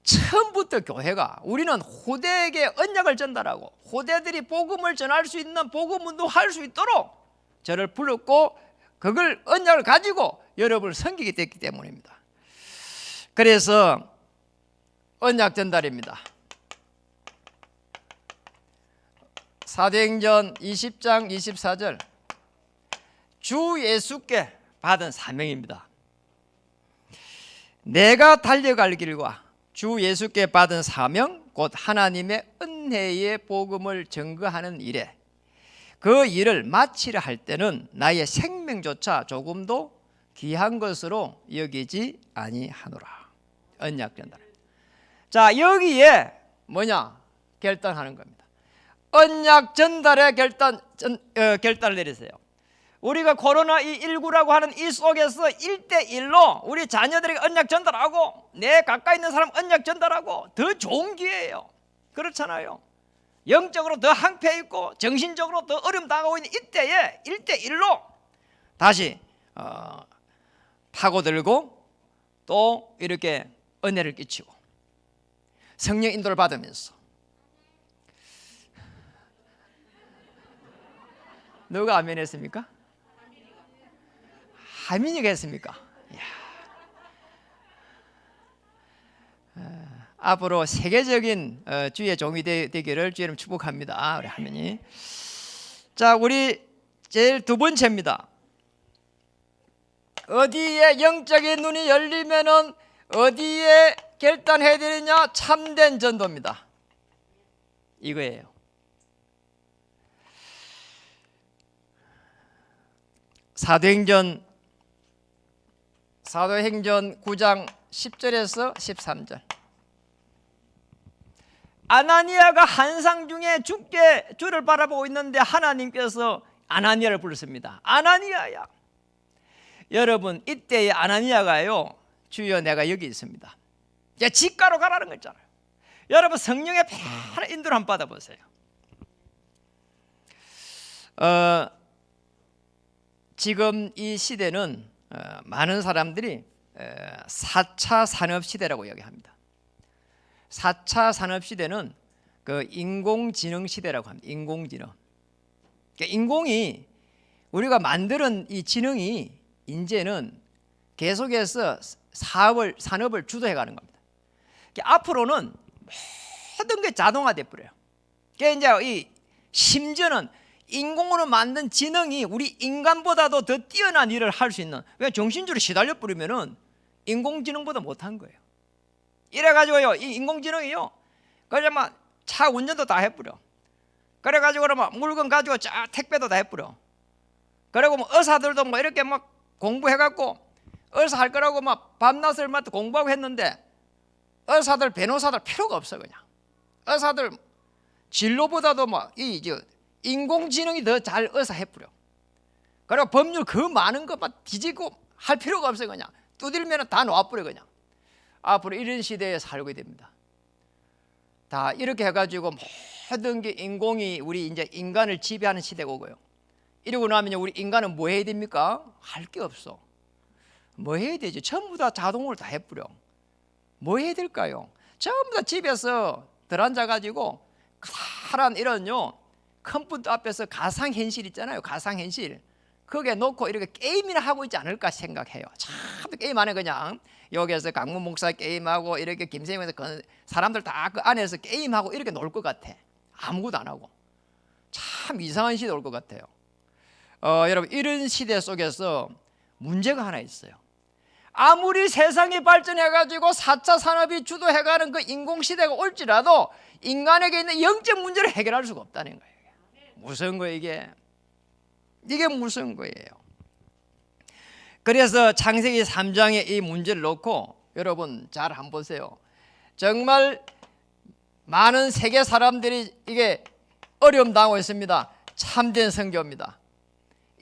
처음부터 교회가 우리는 후대에게 언약을 전달하고 후대들이 복음을 전할 수 있는 복음 운동할 수 있도록 저를 불렀고 그걸 언약을 가지고 여러분을 섬기게 됐기 때문입니다. 그래서 언약 전달입니다. 사도행전 20장 24절 주 예수께 받은 사명입니다. 내가 달려갈 길과 주 예수께 받은 사명 곧 하나님의 은혜의 복음을 증거하는 일에 그 일을 마치려 할 때는 나의 생명조차 조금도 귀한 것으로 여기지 아니하노라. 언약 전달. 자, 여기에 뭐냐? 결단하는 겁니다. 언약 전달의 결단을 내리세요. 우리가 코로나19라고 하는 이 속에서 1대1로 우리 자녀들에게 언약 전달하고 내 가까이 있는 사람 언약 전달하고 더 좋은 기회예요. 그렇잖아요. 영적으로 더 항폐해 있고 정신적으로 더 어려움 당하고 있는 이때에 1대1로 다시 파고들고 또 이렇게 은혜를 끼치고 성령 인도를 받으면서. 누가 아멘 했습니까? 하민이가 했습니까? 앞으로 세계적인 주의 종이 되기를 주님 축복합니다. 우리 하민이. 자, 우리 제일 두 번째입니다. 어디에 영적인 눈이 열리면은 어디에 결단해야 되느냐? 참된 전도입니다. 이거예요. 사도행전 9장 10절에서 13절. 아나니아가 환상 중에 주를 바라보고 있는데 하나님께서 아나니아를 부르십니다. 아나니아야. 여러분, 이때의 아나니아가요, 주여 내가 여기 있습니다. 이제 직가로 가라는 거 있잖아요. 여러분, 성령의 편한 인도를 한번 받아보세요. 지금 이 시대는 많은 사람들이 4차 산업시대라고 이야기합니다. 4차 산업시대는 그 인공지능 시대라고 합니다. 인공지능. 그러니까 인공이 우리가 만드는 이 지능이 이제는 계속해서 산업을 주도해 가는 겁니다. 그러니까 앞으로는 모든 게 자동화돼 버려요. 그러니까 이제 심지어는 인공으로 만든 지능이 우리 인간보다도 더 뛰어난 일을 할 수 있는, 왜 정신줄이 시달려 버리면은 인공지능보다 못한 거예요. 이래가지고요, 이 인공지능이요, 그냥 막 차 운전도 다 해버려. 그래가지고 막 물건 가지고 택배도 다 해버려. 그리고 뭐 의사들도 뭐 이렇게 막 공부해갖고 의사 할 거라고 막 밤낮을 맞춰 공부하고 했는데 의사들, 변호사들 필요가 없어. 그냥 의사들 진로보다도 막 인공지능이 더 잘 의사 해버려. 그리고 법률 그 많은 거 막 뒤지고 할 필요가 없어요. 그냥 두들면 다 놓아버려. 그냥 앞으로 이런 시대에 살게 됩니다. 다 이렇게 해가지고 모든 게 인공이 우리 이제 인간을 지배하는 시대가 오고요. 이러고 나면 우리 인간은 뭐 해야 됩니까? 할 게 없어. 뭐 해야 되지? 전부 다 자동으로 다 해버려. 뭐 해야 될까요? 전부 다 집에서 들어앉아가지고 커다란 이런요 컴퓨터 앞에서 가상현실 있잖아요. 가상현실 거기에 놓고 이렇게 게임이나 하고 있지 않을까 생각해요. 참 게임 안에 그냥 여기에서 강문 목사 게임하고 이렇게 김세영에서 사람들 다 그 안에서 게임하고 이렇게 놀 것 같아. 아무것도 안 하고. 참 이상한 시대 올 것 같아요. 여러분, 이런 시대 속에서 문제가 하나 있어요. 아무리 세상이 발전해가지고 4차 산업이 주도해가는 그 인공시대가 올지라도 인간에게 있는 영적 문제를 해결할 수가 없다는 거예요. 무서운 거예요. 이게 무서운 거예요. 그래서 창세기 3장에 이 문제를 놓고 여러분 잘 한번 보세요. 정말 많은 세계 사람들이 이게 어려움 당하고 있습니다. 참된 선교입니다.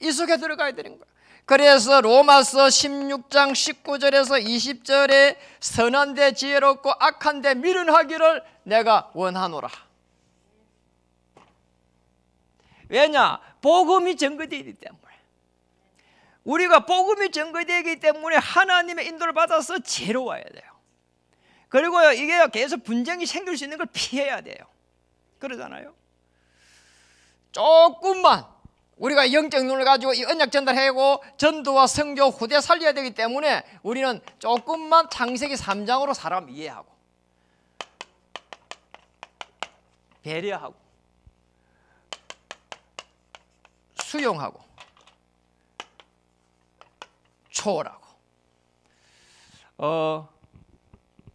이 속에 들어가야 되는 거예요. 그래서 로마서 16장 19절에서 20절에 선한데 지혜롭고 악한데 미련하기를 내가 원하노라. 왜냐? 복음이 증거되기 때문에. 우리가 복음이 증거되기 때문에 하나님의 인도를 받아서 지혜로워야 돼요. 그리고요, 이게 계속 분쟁이 생길 수 있는 걸 피해야 돼요. 그러잖아요. 조금만 우리가 영적 눈을 가지고 이 언약 전달하고 전도와 선교 후대 살려야 되기 때문에 우리는 조금만 창세기 3장으로 사람 이해하고 배려하고 수용하고 초월하고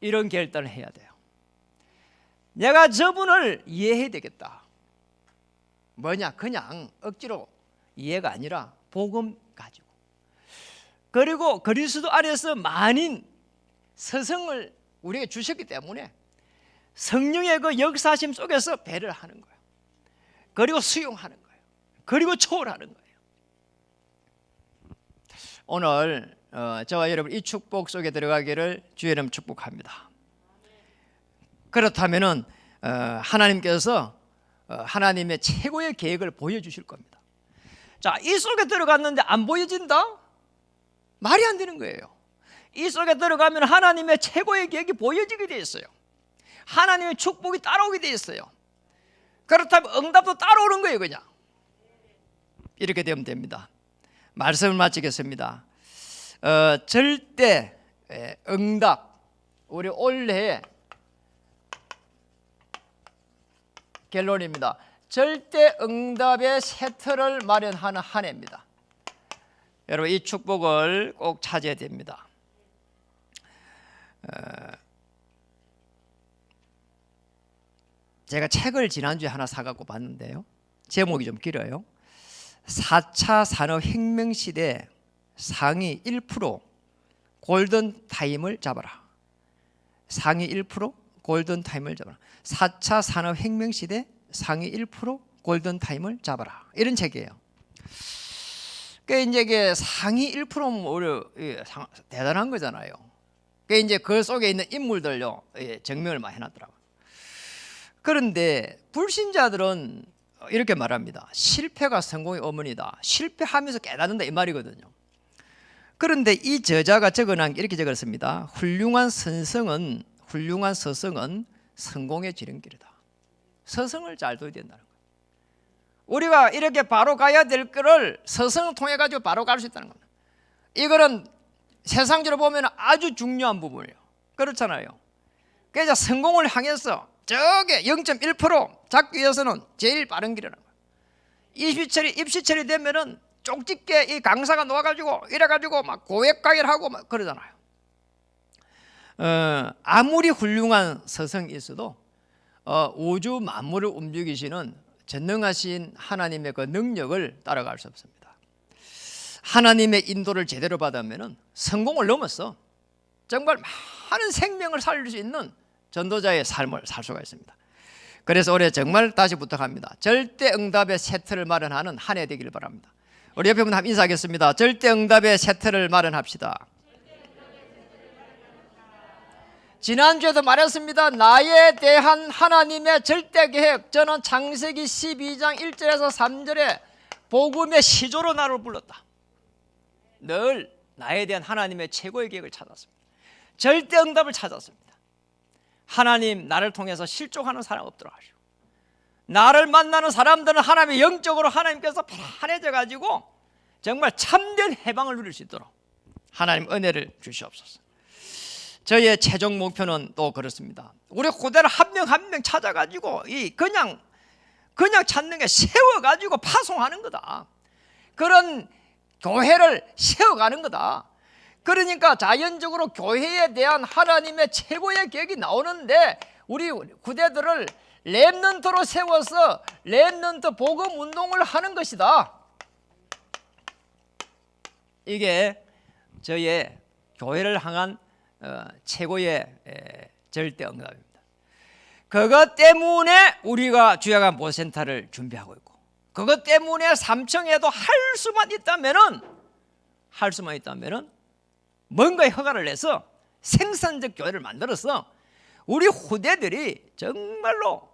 이런 결단을 해야 돼요. 내가 저분을 이해해야 되겠다. 뭐냐? 그냥 억지로 이해가 아니라 복음 가지고. 그리고 그리스도 안에서 많은 서성을 우리에게 주셨기 때문에 성령의 그 역사심 속에서 배려를 하는 거예요. 그리고 수용하는 거예요. 그리고 초월하는 거예요. 오늘 저와 여러분 이 축복 속에 들어가기를 주의 이름 축복합니다. 그렇다면은 하나님께서 하나님의 최고의 계획을 보여주실 겁니다. 자, 이 속에 들어갔는데 안 보여진다? 말이 안 되는 거예요. 이 속에 들어가면 하나님의 최고의 계획이 보여지게 돼 있어요. 하나님의 축복이 따라오게 돼 있어요. 그렇다면 응답도 따라오는 거예요. 그냥 이렇게 되면 됩니다. 말씀을 마치겠습니다. 절대 응답, 우리 올해 결론입니다. 절대 응답의 새 틀을 마련하는 한 해입니다. 여러분 이 축복을 꼭 찾아야 됩니다. 제가 책을 지난주에 하나 사갖고 봤는데요, 제목이 좀 길어요. 4차 산업혁명시대 상위 1% 골든타임을 잡아라. 상위 1% 골든타임을 잡아라. 4차 산업혁명시대 상위 1% 골든타임을 잡아라. 이런 책이에요. 그러니까 이제 이게 상위 1%면 대단한 거잖아요. 그러니까 이제 그 속에 있는 인물들요, 증명을 많이 해놨더라고요. 그런데 불신자들은 이렇게 말합니다. 실패가 성공의 어머니다. 실패하면서 깨닫는다 이 말이거든요. 그런데 이 저자가 적어놓은 게 이렇게 적었습니다. 훌륭한 서성은 성공의 지름길이다. 서성을 잘 둬야 된다는 거예요. 우리가 이렇게 바로 가야 될 거를 서성을 통해 가지고 바로 갈 수 있다는 겁니다. 이거는 세상적으로 보면 아주 중요한 부분이에요. 그렇잖아요. 그래서 성공을 향해서 저게 0.1% 잡기 위해서는 제일 빠른 길이라는 거예요. 입시철이 되면은 쪽집게 이 강사가 놓아가지고 이래가지고 막 고액가게를 하고 막 그러잖아요. 아무리 훌륭한 서성이 있어도 우주 만물을 움직이시는 전능하신 하나님의 그 능력을 따라갈 수 없습니다. 하나님의 인도를 제대로 받으면은 성공을 넘어서 정말 많은 생명을 살릴 수 있는 전도자의 삶을 살 수가 있습니다. 그래서 올해 정말 다시 부탁합니다. 절대 응답의 새 틀을 마련하는 한 해 되기를 바랍니다. 우리 옆에 분 한번 인사하겠습니다. 절대 응답의 새 틀을 마련합시다. 지난주에도 말했습니다. 나에 대한 하나님의 절대 계획, 저는 창세기 12장 1절에서 3절에 복음의 시조로 나를 불렀다. 늘 나에 대한 하나님의 최고의 계획을 찾았습니다. 절대 응답을 찾았습니다. 하나님, 나를 통해서 실족하는 사람 없도록 하시고, 나를 만나는 사람들은 하나님의 영적으로 하나님께서 편안해져 가지고 정말 참된 해방을 누릴 수 있도록 하나님 은혜를 주시옵소서. 저의 최종 목표는 또 그렇습니다. 우리 고대를 한 명 한 명 찾아가지고 그냥 찾는 게 세워가지고 파송하는 거다. 그런 교회를 세워가는 거다. 그러니까 자연적으로 교회에 대한 하나님의 최고의 계획이 나오는데 우리 구대들을 렘넌트로 세워서 렘넌트 복음 운동을 하는 것이다. 이게 저의 교회를 향한 최고의 절대 응답입니다. 그것 때문에 우리가 주야간 보센터를 준비하고 있고, 그것 때문에 삼청에도 할 수만 있다면은 뭔가의 허가를 내서 생산적 교회를 만들어서 우리 후대들이 정말로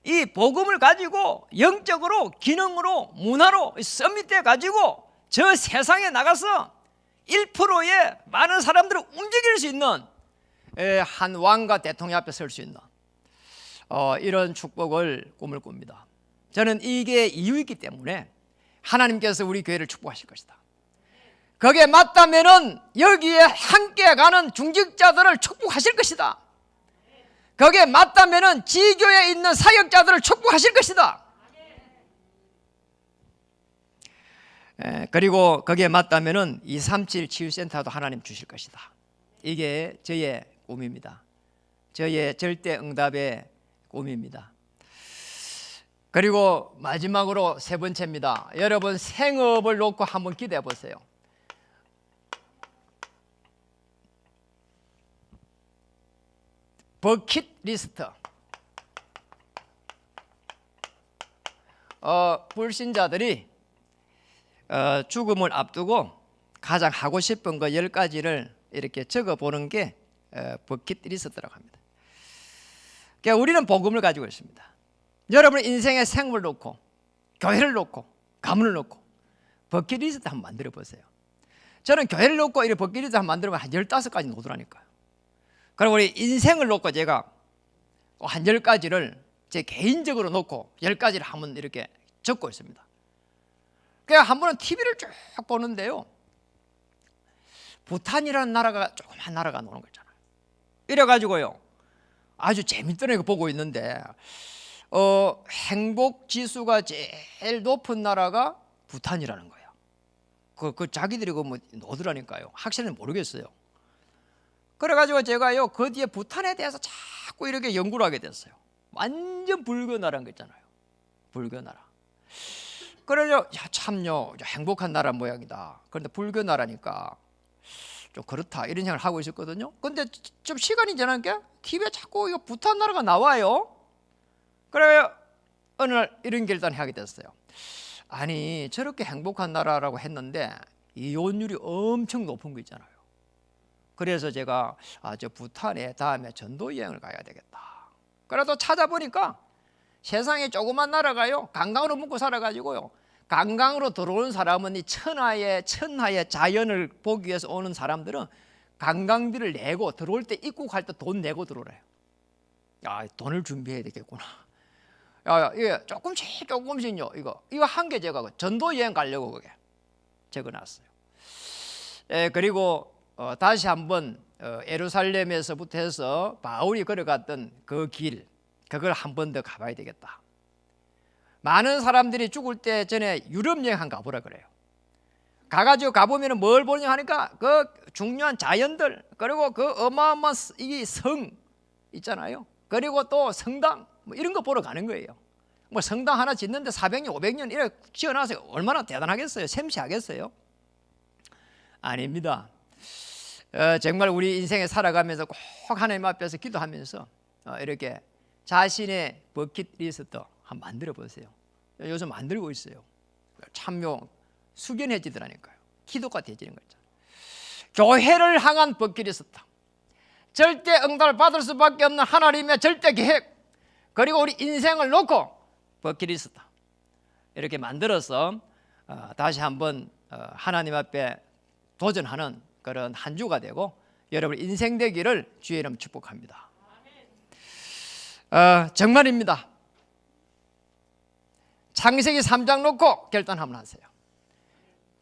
이 복음을 가지고 영적으로, 기능으로, 문화로 서밋돼 가지고 저 세상에 나가서 1%의 많은 사람들을 움직일 수 있는 한 왕과 대통령 앞에 설 수 있는 이런 축복을 꿈을 꿉니다. 저는 이게 이유 있기 때문에 하나님께서 우리 교회를 축복하실 것이다. 거기에 맞다면은 여기에 함께 가는 중직자들을 축복하실 것이다. 거기에 맞다면은 지교에 있는 사역자들을 축복하실 것이다. 그리고 거기에 맞다면은 237 치유센터도 하나님 주실 것이다. 이게 저의 꿈입니다. 저의 절대 응답의 꿈입니다. 그리고 마지막으로 세 번째입니다. 여러분 생업을 놓고 한번 기대해 보세요. 버킷리스트. 불신자들이 죽음을 앞두고 가장 하고 싶은 거 10가지를 이렇게 적어보는 게 버킷리스트라고 합니다. 그러니까 우리는 복음을 가지고 있습니다. 여러분 인생의 생을 놓고 교회를 놓고 가문을 놓고 버킷리스트 한번 만들어 보세요. 저는 교회를 놓고 이렇게 버킷리스트 한번 만들면 한 15가지 놓더라니까요. 그리고 우리 인생을 놓고 제가 한 10가지를 제 개인적으로 놓고 10가지를 한번 이렇게 적고 있습니다. 그러니까 한 번은 TV를 쭉 보는데요, 부탄이라는 나라가 조그만 나라가 나오는 거잖아요. 이래가지고요 아주 재밌더라고요. 보고 있는데 행복 지수가 제일 높은 나라가 부탄이라는 거예요. 그 자기들이 뭐 노더라니까요. 확실히는 모르겠어요. 그래가지고 제가요 그 뒤에 부탄에 대해서 자꾸 이렇게 연구를 하게 됐어요. 완전 불교 나라인 거 있잖아요. 불교 나라. 그래서 참요 행복한 나라 모양이다. 그런데 불교 나라니까 좀 그렇다 이런 생각을 하고 있었거든요. 근데 좀 시간이 지나니까 TV에 자꾸 이거 부탄 나라가 나와요. 그래 어느 날 이런 결단을 하게 됐어요. 아니 저렇게 행복한 나라라고 했는데 이혼율이 엄청 높은 거 있잖아요. 그래서 제가 저 부탄에 다음에 전도 여행을 가야 되겠다. 그래도 찾아보니까 세상에 조그만 나라가요 관광으로 먹고 살아가지고요, 관광으로 들어오는 사람은 이 천하의 자연을 보기 위해서 오는 사람들은 관광비를 내고 들어올 때 입국할 때 돈 내고 들어오래요. 야, 돈을 준비해야 되겠구나. 야, 이게 조금씩요. 이거 한 개 제가 전도 여행 가려고 그게 적어놨어요. 그리고 다시 한번 예루살렘에서부터 해서 바울이 걸어갔던 그 길, 그걸 한 번 더 가봐야 되겠다. 많은 사람들이 죽을 때 전에 유럽 여행 한번 가보라 그래요. 가가지고 가보면 뭘 보냐 하니까 그 중요한 자연들, 그리고 그 어마어마한 이 성 있잖아요. 그리고 또 성당 뭐 이런 거 보러 가는 거예요. 뭐 성당 하나 짓는데 400년 500년 이렇게 지어놔서 얼마나 대단하겠어요. 샘시하겠어요. 아닙니다. 정말 우리 인생에 살아가면서 꼭 하나님 앞에서 기도하면서 이렇게 자신의 버킷리스트 한번 만들어 보세요. 요즘 만들고 있어요. 참요 숙연해지더라니까요. 기도가 되지는 거죠. 교회를 향한 버킷리스트, 절대 응답을 받을 수밖에 없는 하나님의 절대 계획, 그리고 우리 인생을 놓고 버킷리스트 이렇게 만들어서 다시 한번 하나님 앞에 도전하는 그런 한 주가 되고 여러분 인생 되기를 주의 이름 축복합니다. 정말입니다. 창세기 3장 놓고 결단 한번 하세요.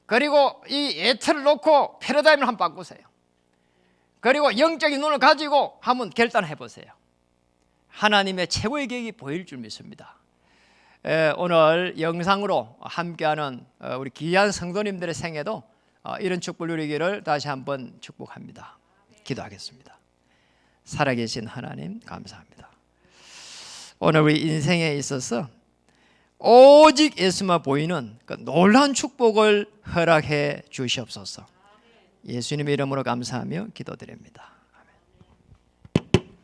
그리고 이 예틀을 놓고 패러다임을 한번 바꾸세요. 그리고 영적인 눈을 가지고 한번 결단해 보세요. 하나님의 최고의 계획이 보일 줄 믿습니다. 오늘 영상으로 함께하는 우리 귀한 성도님들의 생애도 이런 축복을 누리기를 다시 한번 축복합니다. 기도하겠습니다. 살아계신 하나님 감사합니다. 오늘 우리 인생에 있어서 오직 예수만 보이는 그 놀라운 축복을 허락해 주시옵소서. 예수님의 이름으로 감사하며 기도드립니다.